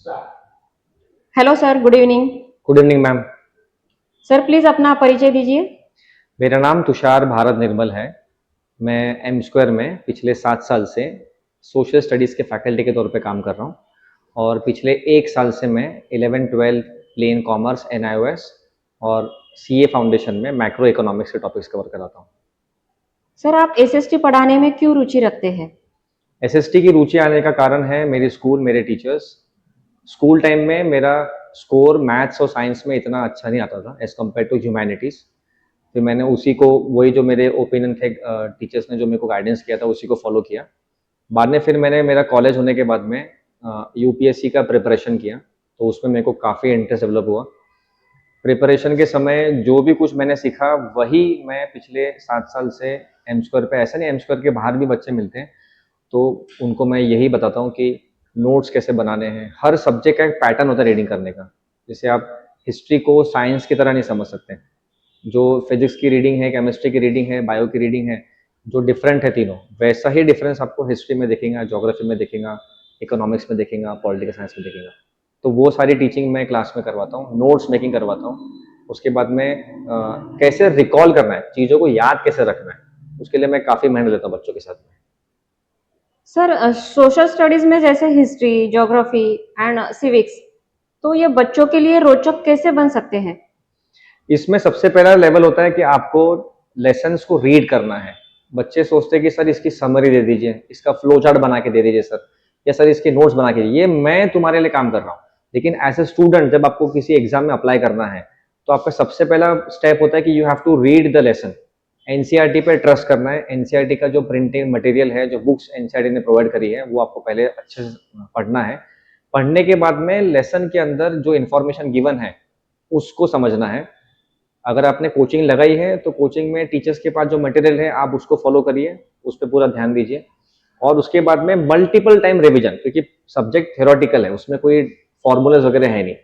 Hello sir, good evening. Good evening ma'am. Sir please अपना परिचय दीजिए। मेरा नाम तुषार भारत निर्मल है। मैं एम स्क्वायर में पिछले 7 साल से सोशल स्टडीज़ के फैकल्टी के तौर पे काम कर रहा हूँ और पिछले 1 साल से मैं 11-12 प्लेन कॉमर्स NIOS और CA फाउंडेशन में मैक्रो इकोनॉमिक्स के टॉपिक्स कवर कराता हूँ। सर आप एसएसटी पढ़ाने में क्यों रुचि रखते हैं? SST की रुचि आने का कारण है मेरी स्कूल, मेरे टीचर्स। स्कूल टाइम में मेरा स्कोर मैथ्स और साइंस में इतना अच्छा नहीं आता था एज़ कम्पेयर टू ह्यूमैनिटीज़। फिर मैंने उसी को, वही जो मेरे ओपिनियन थे टीचर्स ने जो मेरे को गाइडेंस किया था, उसी को फॉलो किया। बाद में फिर मैंने मेरा कॉलेज होने के बाद में UPSC का प्रिपरेशन किया, तो उसमें मेरे को काफ़ी इंटरेस्ट डेवलप हुआ। प्रिपरेशन के समय जो भी कुछ मैंने सीखा वही मैं पिछले 7 साल से एम स्क्वायर पे, ऐसा नहीं एम स्क्वायर के बाहर भी बच्चे मिलते हैं तो उनको मैं यही बताता हूँ कि नोट्स कैसे बनाने हैं। हर सब्जेक्ट का एक पैटर्न होता है रीडिंग करने का। जैसे आप हिस्ट्री को साइंस की तरह नहीं समझ सकते। जो फिजिक्स की रीडिंग है, केमिस्ट्री की रीडिंग है, बायो की रीडिंग है, जो डिफरेंट है तीनों, वैसा ही डिफरेंस आपको हिस्ट्री में दिखेगा, ज्योग्राफी में दिखेगा, इकोनॉमिक्स में दिखेगा, पॉलिटिकल साइंस में दिखेगा। तो वो सारी टीचिंग मैं क्लास में करवाता हूँ, नोट्स मेकिंग करवाता हूँ। उसके बाद में कैसे रिकॉल करना है, चीज़ों को याद कैसे रखना है, उसके लिए मैं काफ़ी मेहनत लेता हूँ बच्चों के साथ में। सर सोशल स्टडीज़ में जैसे हिस्ट्री, ज्योग्राफी एंड सिविक्स, तो ये बच्चों के लिए रोचक कैसे बन सकते हैं? इसमें सबसे पहला लेवल होता है कि आपको लेसन्स को रीड करना है। बच्चे सोचते हैं कि सर इसकी समरी दे दीजिए, इसका फ्लो चार्ट बना के दे दीजिए सर, या सर इसके नोट्स बना के दीजिए। ये मैं तुम्हारे लिए काम कर रहा हूँ। लेकिन एज ए स्टूडेंट जब आपको किसी एग्जाम में अप्लाई करना है तो आपका सबसे पहला स्टेप होता है कि you have to read the lesson. NCERT पे ट्रस्ट करना है। एनसीईआरटी का जो प्रिंटेड मटेरियल है, जो बुक्स एनसीईआरटी ने प्रोवाइड करी है, वो आपको पहले अच्छे से पढ़ना है। पढ़ने के बाद में लेसन के अंदर जो इन्फॉर्मेशन गिवन है उसको समझना है। अगर आपने कोचिंग लगाई है तो कोचिंग में टीचर्स के पास जो मटेरियल है आप उसको फॉलो करिए, उस पर पूरा ध्यान दीजिए। और उसके बाद में मल्टीपल टाइम रिवीजन, क्योंकि सब्जेक्ट थ्योरेटिकल है, उसमें कोई फॉर्मूलाज वगैरह है नहीं।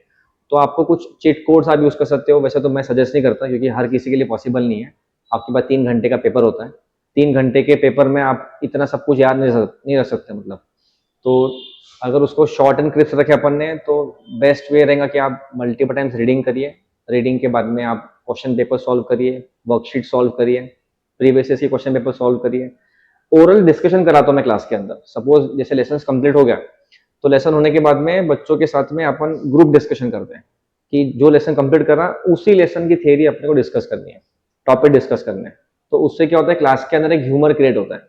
तो आपको कुछ चीट कोड्स आप यूज़ कर सकते हो। वैसे तो मैं सजेस्ट नहीं करता क्योंकि हर किसी के लिए पॉसिबल नहीं है। आपके पास 3 घंटे का पेपर होता है। 3 घंटे के पेपर में आप इतना सब कुछ याद नहीं रख सकते मतलब। तो अगर उसको शॉर्ट एंड क्रिप्स रखे अपन ने तो बेस्ट वे रहेगा कि आप मल्टीपल टाइम्स रीडिंग करिए। रीडिंग के बाद में आप क्वेश्चन पेपर सॉल्व करिए, वर्कशीट सॉल्व करिए, प्रीवियस ईयर के क्वेश्चन पेपर सॉल्व करिए। ओरल डिस्कशन कराता हूँ मैं क्लास के अंदर। सपोज जैसे लेसन कंप्लीट हो गया तो लेसन होने के बाद में बच्चों के साथ में अपन ग्रुप डिस्कशन करते हैं कि जो लेसन कंप्लीट करा उसी लेसन की थ्योरी अपने को डिस्कस करनी है, टॉपिक डिस्कस करने हैं। तो उससे क्या होता है, क्लास के अंदर एक ह्यूमर क्रिएट होता है।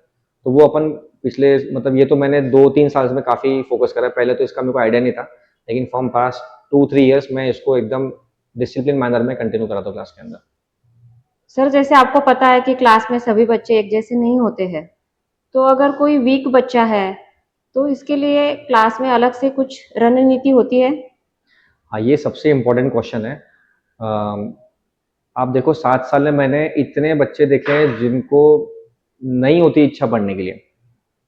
तो वो अपन पिछले, मतलब ये तो मैंने 2-3 साल में काफ़ी फोकस करा है। पहले तो इसका मेरे को आइडिया नहीं था, लेकिन फ्रॉम पास्ट 2-3 ईयर्स मैं इसको एकदम डिसिप्लिन मैनर में कंटिन्यू कराता हूँ क्लास के अंदर। सर जैसे आपको पता है कि क्लास में सभी बच्चे एक जैसे नहीं होते हैं, तो अगर कोई वीक बच्चा है, तो इसके लिए क्लास में अलग से कुछ रणनीति होती है? हाँ, ये सबसे इम्पोर्टेंट क्वेश्चन है। आप देखो 7 साल में मैंने इतने बच्चे देखे हैं जिनको नहीं होती इच्छा पढ़ने के लिए।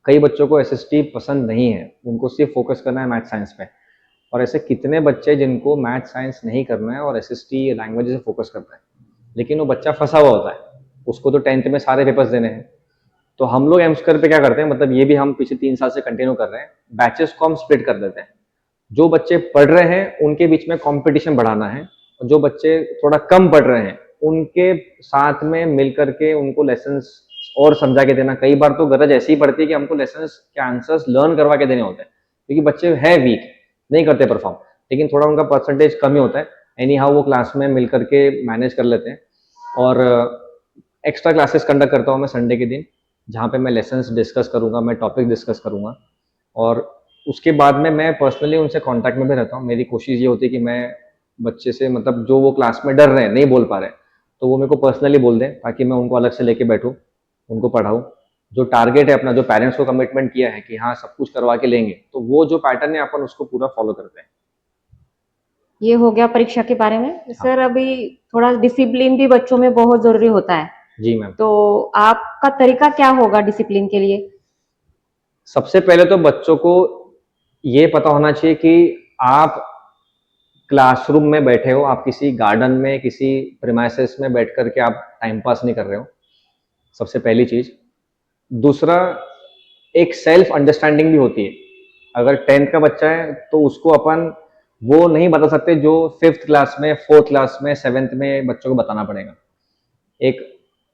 कई बच्चों को एसएसटी पसंद नहीं है, उनको सिर्फ फोकस करना है मैथ साइंस पे। और ऐसे कितने बच्चे जिनको मैथ साइंस नहीं करना है और एसएसटी लैंग्वेज से फोकस करता है, लेकिन वो बच्चा फंसा हुआ होता है। उसको तो 10th में सारे पेपर्स देने हैं। तो हम लोग एम स्क्वायर पे क्या करते हैं, मतलब ये भी हम पिछले 3 साल से कंटिन्यू कर रहे हैं, बैचेस को हम स्प्लिट कर देते हैं। जो बच्चे पढ़ रहे हैं उनके बीच में कंपटीशन बढ़ाना है, और जो बच्चे थोड़ा कम पढ़ रहे हैं उनके साथ में मिल करके उनको लेसन्स और समझा के देना। कई बार तो गरज ऐसी ही पड़ती है कि हमको लेसन्स के आंसर्स लर्न करवा के देने होते हैं, क्योंकि बच्चे हैं वीक, नहीं करते परफॉर्म, लेकिन थोड़ा उनका परसेंटेज कम ही होता है। एनी हाउ वो क्लास में मिल करके मैनेज कर लेते हैं। और एक्स्ट्रा क्लासेस कंडक्ट करता हूँ मैं संडे के दिन, जहाँ पे मैं लेसन्स डिस्कस करूँगा, मैं टॉपिक डिस्कस करूँगा। और उसके बाद में मैं पर्सनली उनसे कांटेक्ट में भी रहता हूँ। मेरी कोशिश ये होती है कि मैं बच्चे से, मतलब जो वो क्लास में डर रहे हैं, नहीं बोल पा रहे हैं, तो वो मेरे को पर्सनली बोल दें ताकि मैं उनको अलग से लेके बैठूँ, उनको पढ़ाऊँ। जो टारगेट है अपना, जो पेरेंट्स को कमिटमेंट किया है कि हाँ सब कुछ करवा के लेंगे, तो वो जो पैटर्न है अपन उसको पूरा फॉलो करते हैं। ये हो गया परीक्षा के बारे में। हाँ सर अभी थोड़ा डिसिप्लिन भी बच्चों में बहुत ज़रूरी होता है, जी मैम। तो आपका तरीका क्या होगा डिसिप्लिन के लिए? सबसे पहले तो बच्चों को ये पता होना चाहिए कि आप क्लासरूम में बैठे हो, आप किसी गार्डन में, किसी प्रीमाइसेस में बैठ करके आप टाइम पास नहीं कर रहे हो, सबसे पहली चीज। दूसरा, एक सेल्फ अंडरस्टैंडिंग भी होती है अगर 10th का बच्चा है तो उसको अपन वो नहीं बता सकते जो 5th क्लास में, 4th क्लास में, 7th में बच्चों को बताना पड़ेगा। एक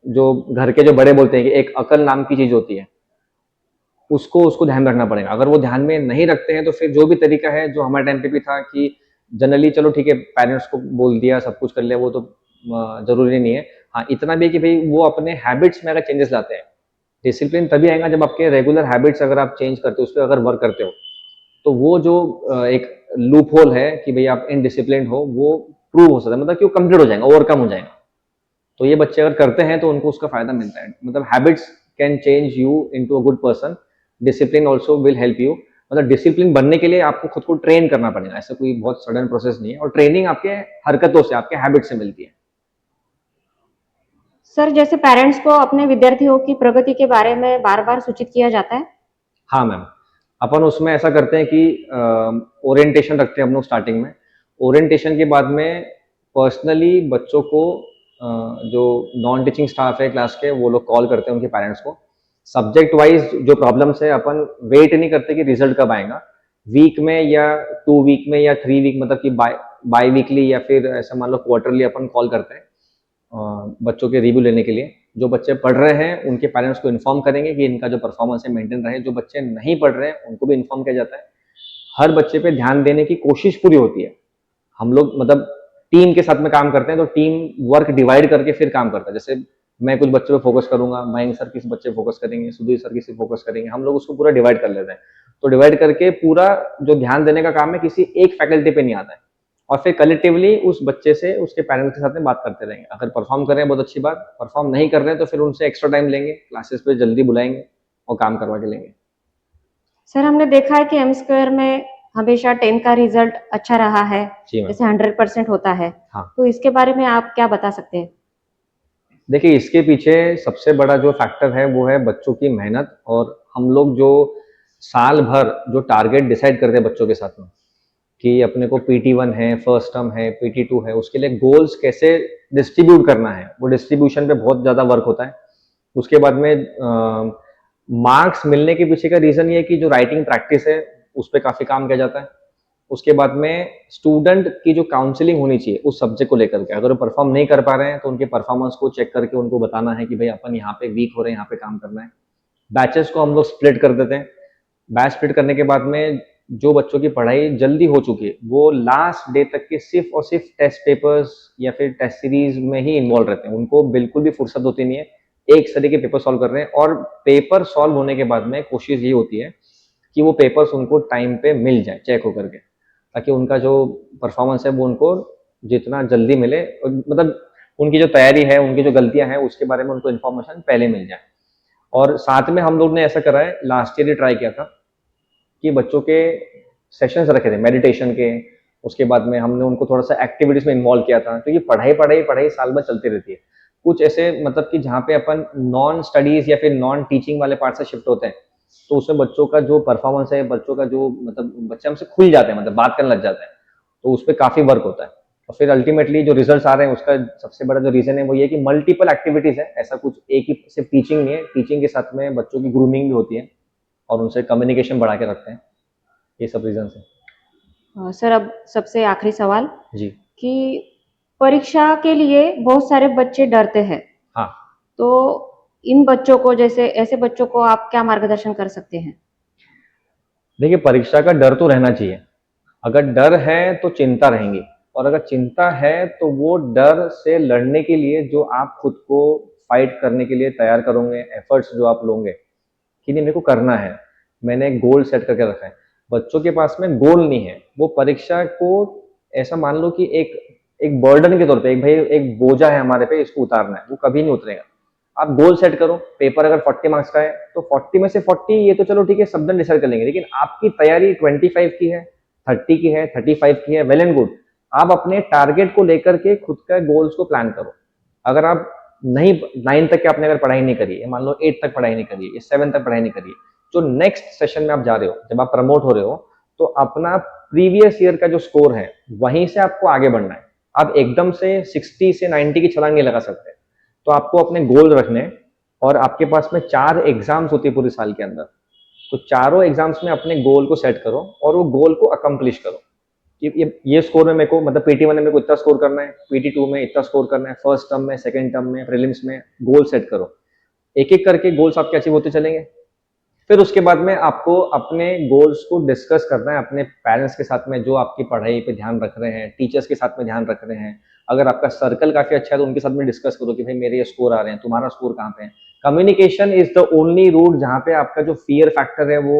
जो घर के जो बड़े बोलते हैं कि एक अकल नाम की चीज होती है, उसको उसको ध्यान रखना पड़ेगा। अगर वो ध्यान में नहीं रखते हैं तो फिर जो भी तरीका है जो हमारे टाइम पे भी था कि जनरली चलो ठीक है पेरेंट्स को बोल दिया, सब कुछ कर लिया, वो तो जरूरी नहीं है। हाँ, इतना भी है कि भाई वो अपने हैबिट्स में अगर चेंजेस लाते हैं, डिसिप्लिन तभी आएगा जब आपके रेगुलर हैबिट्स अगर आप चेंज करते हो, उस पर अगर वर्क करते हो, तो वो जो एक लूप होल है कि भाई आप इनडिसिप्लिन हो, वो प्रूव हो सकता है, मतलब कि वो कंप्लीट हो जाएगा, ओवरकम हो जाएगा। तो ये बच्चे अगर करते हैं तो उनको उसका फायदा मिलता है। मतलब habits can change you into a good person, discipline also will help you. मतलब डिसिप्लिन बनने के लिए आपको खुद को ट्रेन करना पड़ेगा, ऐसा कोई बहुत सडन प्रोसेस नहीं है, और ट्रेनिंग आपके हरकतों से, आपके हैबिट से मिलती है। सर जैसे पेरेंट्स को अपने विद्यार्थियों की प्रगति के बारे में बार-बार सूचित किया जाता है? हाँ मैम, अपन उसमें ऐसा करते हैं कि ओरिएंटेशन रखते हैं हम लोग स्टार्टिंग में। ओरिएंटेशन के बाद में पर्सनली बच्चों को जो नॉन टीचिंग स्टाफ है क्लास के, वो लोग कॉल करते हैं उनके पेरेंट्स को। सब्जेक्ट वाइज जो प्रॉब्लम्स है अपन वेट नहीं करते कि रिजल्ट कब आएगा, वीक में या 2 वीक में या 3 वीक, मतलब कि बाई वीकली या फिर ऐसा मान लो क्वार्टरली अपन कॉल करते हैं बच्चों के रिव्यू लेने के लिए। जो बच्चे पढ़ रहे हैं उनके पेरेंट्स को इन्फॉर्म करेंगे कि इनका जो परफॉर्मेंस है मेंटेन रहे। जो बच्चे नहीं पढ़ रहे हैं उनको भी इन्फॉर्म किया जाता है। हर बच्चे पे ध्यान देने की कोशिश पूरी होती है। हम लोग मतलब टीम के साथ में काम करते हैं, तो टीम वर्क डिवाइड करके फिर काम करता है। जैसे मैं कुछ बच्चों पे फोकस करूंगा, मयंक सर किसी बच्चे फोकस करेंगे, सुधीर सर किसी फोकस करेंगे, हम लोग उसको पूरा डिवाइड कर लेते हैं। तो डिवाइड करके पूरा जो ध्यान देने का काम है किसी एक फैकल्टी पे नहीं आता है, और फिर कलेक्टिवली उस बच्चे से उसके पेरेंट्स के साथ में बात करते रहेंगे। अगर परफॉर्म कर रहे हैं बहुत अच्छी बात, परफॉर्म नहीं कर रहे हैं तो फिर उनसे एक्स्ट्रा टाइम लेंगे, क्लासेस पे जल्दी बुलाएंगे और काम करवा के लेंगे। सर हमने देखा है कि एम स्क्वायर में हमेशा 10 का रिजल्ट अच्छा रहा है, जी मैम। जैसे 100% होता है। हाँ, तो इसके बारे में आप क्या बता सकते हैं? देखिए इसके पीछे सबसे बड़ा जो फैक्टर है वो है बच्चों की मेहनत। और हम लोग जो साल भर जो टारगेट डिसाइड करते हैं बच्चों के साथ में कि अपने को PT1 है, फर्स्ट टर्म है, PT2 है, उसके लिए गोल्स कैसे डिस्ट्रीब्यूट करना है, वो डिस्ट्रीब्यूशन पे बहुत ज़्यादा वर्क होता है। उसके बाद में मार्क्स मिलने के पीछे का रीज़न ये है कि जो राइटिंग प्रैक्टिस है उस पर काफ़ी काम किया जाता है। उसके बाद में स्टूडेंट की जो काउंसलिंग होनी चाहिए उस सब्जेक्ट को लेकर के, अगर वो परफॉर्म नहीं कर पा रहे हैं तो उनके परफॉर्मेंस को चेक करके उनको बताना है कि भाई अपन यहाँ पे वीक हो रहे हैं, यहाँ पे काम करना है। बैचेस को हम लोग स्प्लिट कर देते हैं। बैच स्प्लिट करने के बाद में जो बच्चों की पढ़ाई जल्दी हो चुकी है वो लास्ट डे तक के सिर्फ और सिर्फ टेस्ट पेपर्स या फिर टेस्ट सीरीज में ही इन्वॉल्व रहते हैं। उनको बिल्कुल भी फुर्सत होती नहीं है, एक तरह के पेपर सॉल्व कर रहे हैं। और पेपर सॉल्व होने के बाद में कोशिश ये होती है कि वो पेपर्स उनको टाइम पे मिल जाए चेक होकर के, ताकि उनका जो परफॉर्मेंस है वो उनको जितना जल्दी मिले, मतलब उनकी जो तैयारी है, उनकी जो गलतियां हैं उसके बारे में उनको इन्फॉर्मेशन पहले मिल जाए। और साथ में हम लोग ने ऐसा करा है, लास्ट ईयर ही ट्राई किया था कि बच्चों के सेशंस रखे थे मेडिटेशन के। उसके बाद में हमने उनको थोड़ा सा एक्टिविटीज में इन्वॉल्व किया था, क्योंकि पढ़ाई पढ़ाई पढ़ाई साल भर चलती रहती है। कुछ ऐसे मतलब कि जहाँ पे अपन नॉन स्टडीज या फिर नॉन टीचिंग वाले पार्ट से शिफ्ट होते हैं, तो उसमें बच्चों का जो परफॉर्मेंस है, बच्चों का जो मतलब बच्चे हमसे खुल जाते हैं, मतलब बात करने लग जाते हैं, तो उस पर काफी वर्क होता है। और फिर अल्टीमेटली जो रिजल्ट्स आ रहे हैं उसका सबसे बड़ा जो रीजन है वो ये कि मल्टीपल एक्टिविटीज है। ऐसा कुछ एक ही सिर्फ टीचिंग नहीं है, टीचिंग के साथ में बच्चों की ग्रूमिंग भी होती है और उनसे कम्युनिकेशन बढ़ा के रखते हैं। ये सब रीजन है। सर अब सबसे आखिरी सवाल जी। कि परीक्षा के लिए बहुत सारे बच्चे डरते हैं, हाँ, तो इन बच्चों को, जैसे ऐसे बच्चों को आप क्या मार्गदर्शन कर सकते हैं? देखिए परीक्षा का डर तो रहना चाहिए। अगर डर है तो चिंता रहेंगी, और अगर चिंता है तो वो डर से लड़ने के लिए जो आप खुद को फाइट करने के लिए तैयार करोगे, एफर्ट्स जो आप लोगे कि नहीं मेरे को करना है, मैंने एक गोल सेट करके रखा है। बच्चों के पास में गोल नहीं है, वो परीक्षा को ऐसा मान लो कि एक एक बर्डन के तौर पे, एक भाई एक बोझा है हमारे पे, इसको उतारना है, वो कभी नहीं उतरेगा। आप गोल सेट करो। पेपर अगर 40 मार्क्स का है तो 40 में से 40 ये तो चलो ठीक है, सब दिन डिसाइड कर लेंगे, लेकिन आपकी तैयारी 25 की है, 30 की है, 35 की है, वेल एंड गुड। आप अपने टारगेट को लेकर के खुद का गोल्स को प्लान करो। अगर आप नहीं 9 तक के आपने अगर पढ़ाई नहीं करी है, मान लो 8 तक पढ़ाई नहीं करी है, 7 तक पढ़ाई नहीं करी है, जो नेक्स्ट सेशन में आप जा रहे हो, जब आप प्रमोट हो रहे हो, तो अपना प्रीवियस ईयर का जो स्कोर है वहीं से आपको आगे बढ़ना है। आप एकदम से 60 से 90 की छलांग नहीं लगा सकते। तो आपको अपने गोल रखने हैं, और आपके पास में 4 एग्जाम्स होती है पूरे साल के अंदर। तो चारों एग्जाम्स में अपने गोल को सेट करो और वो गोल को अकम्प्लिश करो कि ये स्कोर में मेरे को मतलब PT1 में मेरे को इतना स्कोर करना है, PT2 में इतना स्कोर करना है, फर्स्ट टर्म में, सेकंड टर्म में, प्रीलिम्स में गोल सेट करो। एक एक करके गोल्स आपके अचीव होते चलेंगे। फिर उसके बाद में आपको अपने गोल्स को डिस्कस करना है अपने पेरेंट्स के साथ में, जो आपकी पढ़ाई पे ध्यान रख रहे हैं, टीचर्स के साथ में ध्यान रख रहे हैं। अगर आपका सर्कल काफी अच्छा है तो उनके साथ में डिस्कस करो कि भाई मेरे ये स्कोर आ रहे हैं, तुम्हारा स्कोर कहाँ पे है। Communication is the only route जहाँ पे आपका जो फियर फैक्टर है वो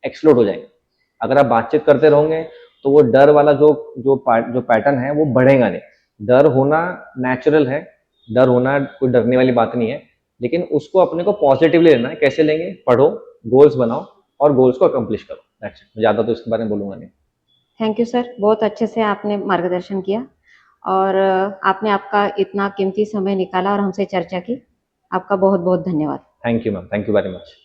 एक्सप्लोड हो जाएगा। अगर आप बातचीत करते रहोगे तो वो डर वाला जो पैटर्न है वो बढ़ेगा नहीं। डर होना नेचुरल है, डर होना कोई डरने वाली बात नहीं है, लेकिन उसको अपने को पॉजिटिवली लेना है। कैसे लेंगे? पढ़ो, गोल्स बनाओ और गोल्स को अकम्प्लिश करो। That's it. ज़्यादा तो इसके बारे में बोलूंगा नहीं। थैंक यू सर, बहुत अच्छे से आपने मार्गदर्शन किया और आपने आपका इतना कीमती समय निकाला और हमसे चर्चा की। आपका बहुत बहुत धन्यवाद। Thank you ma'am, thank you very much.